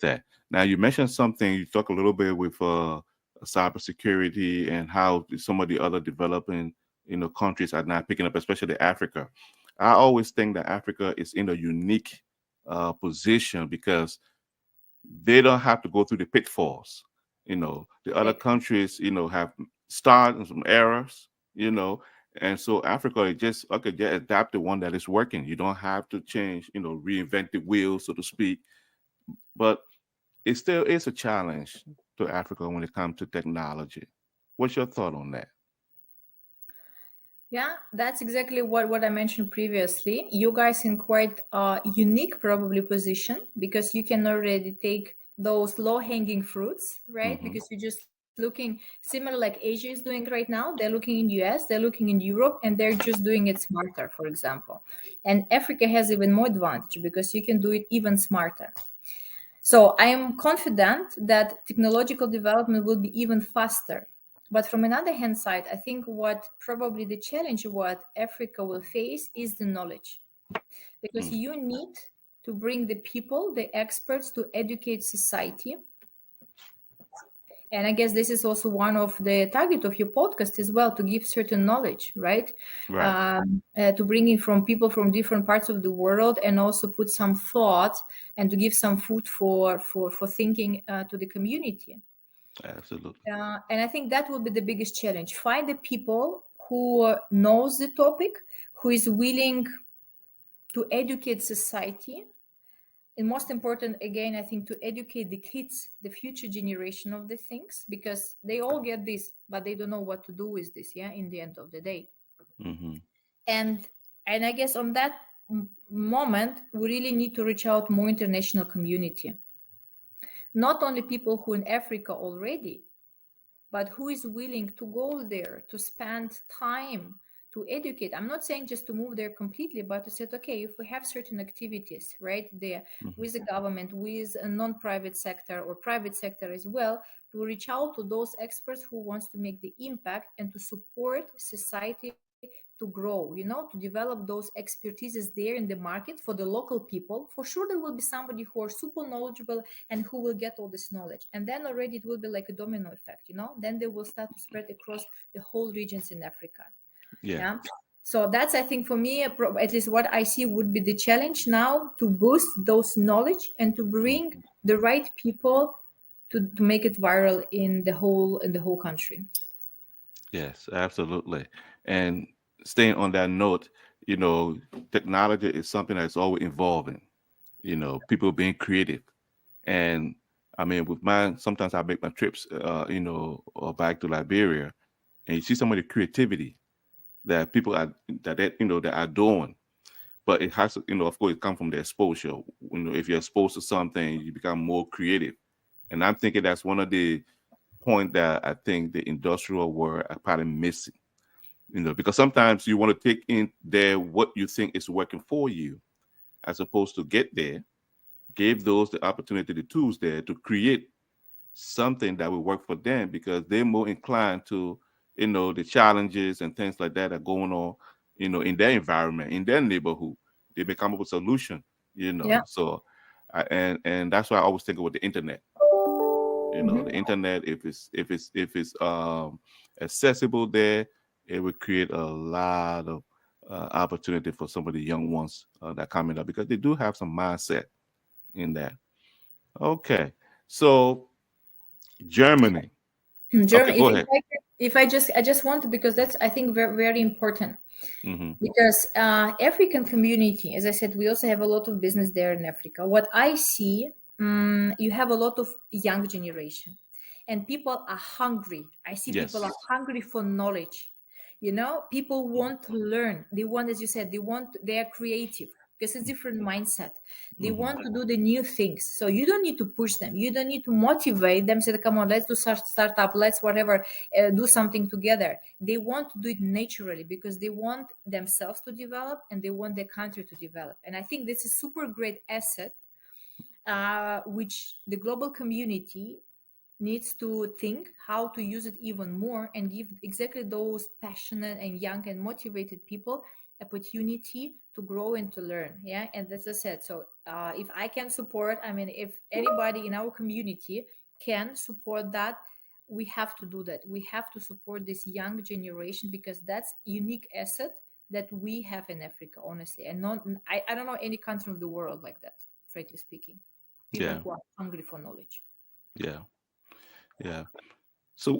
that. Now, you mentioned something, you talk a little bit with cybersecurity and how some of the other developing, countries are not picking up, especially Africa. I always think that Africa is in a unique position because they don't have to go through the pitfalls. The other countries, have started some errors, and so Africa is just okay, just adapt the one that is working. You don't have to change, reinvent the wheel, so to speak. But it still is a challenge to Africa when it comes to technology. What's your thought on that? Yeah, that's exactly what I mentioned previously. You guys in quite a unique probably position because you can already take those low-hanging fruits, right? Hmm. Because you're just looking similar like Asia is doing right now. They're looking in US, they're looking in Europe, and they're just doing it smarter, for example. And Africa has even more advantage because you can do it even smarter. So I am confident that technological development will be even faster. But from another hand side, I think what probably the challenge what Africa will face is the knowledge. Because Mm. you need to bring the people, the experts to educate society. And I guess this is also one of the target of your podcast as well, to give certain knowledge, right? Right. To bring in from people from different parts of the world, and also put some thought and to give some food for thinking to the community. Absolutely. And I think that will be the biggest challenge. Find the people who knows the topic, who is willing to educate society, and most important again, I think, to educate the kids, the future generation of the things, because they all get this but they don't know what to do with this, yeah, in the end of the day. Hmm. And I guess on that moment we really need to reach out more international community, not only people who in Africa already, but who is willing to go there to spend time to educate. I'm not saying just to move there completely, but to say, okay, if we have certain activities right there Hmm. with the government, with a non-private sector or private sector as well, to reach out to those experts who wants to make the impact and to support society to grow, to develop those expertises there in the market for the local people. For sure there will be somebody who are super knowledgeable and who will get all this knowledge, and then already it will be like a domino effect, then they will start to spread across the whole regions in Africa. Yeah. Yeah. So that's, I think, for me, at least what I see would be the challenge now, to boost those knowledge and to bring Mhm. the right people to make it viral in the whole country. Yes, absolutely. And staying on that note, you know, technology is something that's always evolving. People being creative, and I mean, with mine, sometimes I make my trips, back to Liberia, and you see some of the creativity that people are that are doing. But it has to, of course, it comes from the exposure. If you're exposed to something, you become more creative. And I'm thinking that's one of the point that I think the industrial world are probably missing. Because sometimes you want to take in there what you think is working for you, as opposed to get there, give those the opportunity, the tools there to create something that will work for them because they're more inclined to, the challenges and things like that are going on, in their environment, in their neighborhood. They may come up with a solution, Yeah. So, and that's why I always think with the internet. The Mhm. internet, if it's accessible there, it would create a lot of opportunity for some of the young ones that coming up because they do have some mindset in that. Okay, so Germany. Okay, Germany. go ahead. If I just want to, because that's, I think, very very important. Hmm. Because African community, as I said, we also have a lot of business there in Africa. What I see, you have a lot of young generation, and people are hungry. I see people are Yes. hungry for knowledge. People want to learn. They want, as you said, they are creative because it's different mindset. They Hmm. want to do the new things. So you don't need to push them. You don't need to motivate them. Say, come on, let's do startup. Let's whatever, do something together. They want to do it naturally because they want themselves to develop and they want their country to develop. And I think this is super great asset, which the global community needs to think how to use it even more and give exactly those passionate and young and motivated people opportunity to grow and to learn. Yeah, and that's I said. So if I can support, I mean, if anybody in our community can support that, we have to do that. We have to support this young generation because that's unique asset that we have in Africa, honestly. And not, I don't know any country of the world like that, frankly speaking. People Yeah. who are hungry for knowledge. Yeah. Yeah.